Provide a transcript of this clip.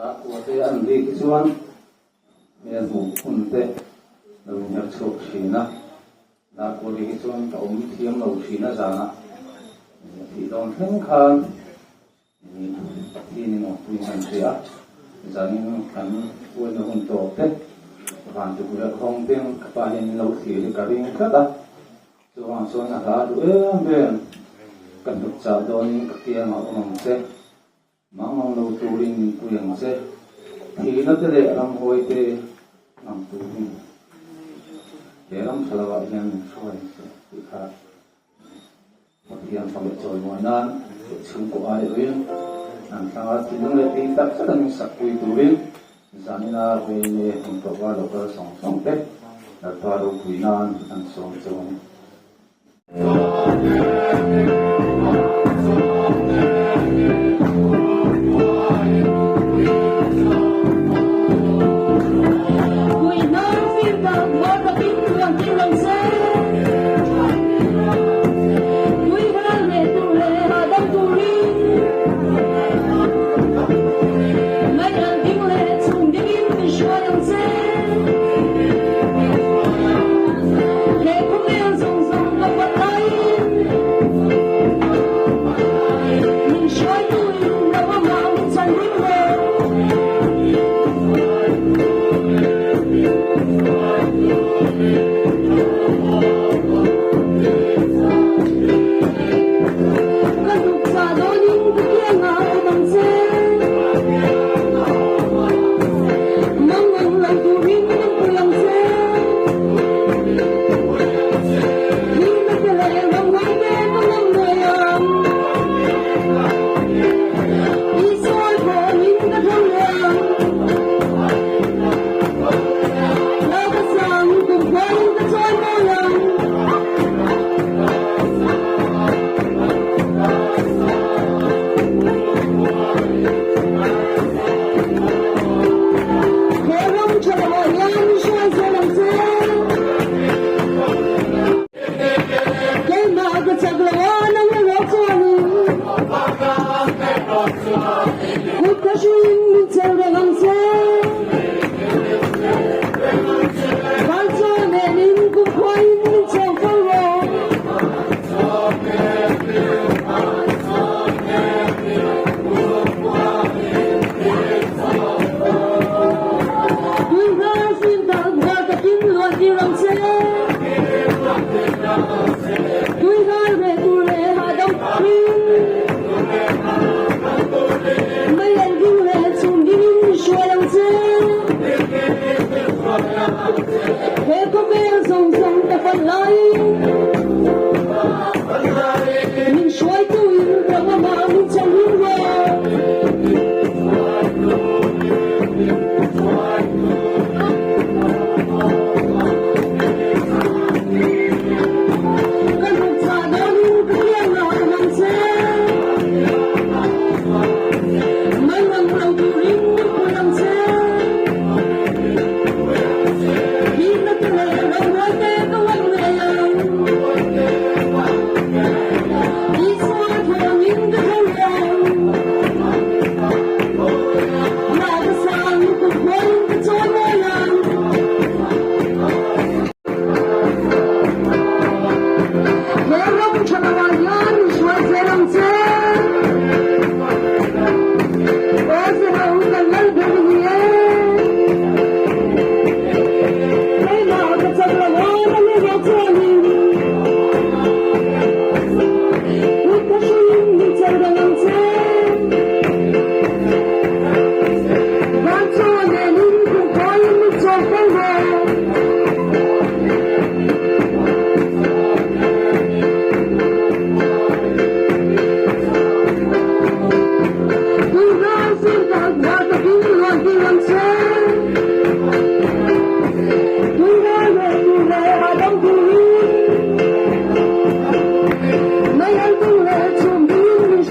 Wate an di kisuan men bu kunte lo nyak chok shina na ko di kisuan ka thiam lo shina jana ti don theng khan ni ti ni no tu man sia zanin kan ko no hun to te van tu ra hong teng pa ni lo thi ka ring ka da tu wang so na ha du ben kan tu cha don ka tia ma ong se mang lâu tu linh quyền sẽ thì nó sẽ để làm hồi để làm tu linh để làm sao vậy nên soi sẽ khác một thiên phong để trôi ngoài nan chúng của ai ấy làm sao thì nó lại đi tập rất là sắc quy tu linh rằng là về hình tượng và đầu cơ sống sống tết là toa đầu quý nan ăn sống sống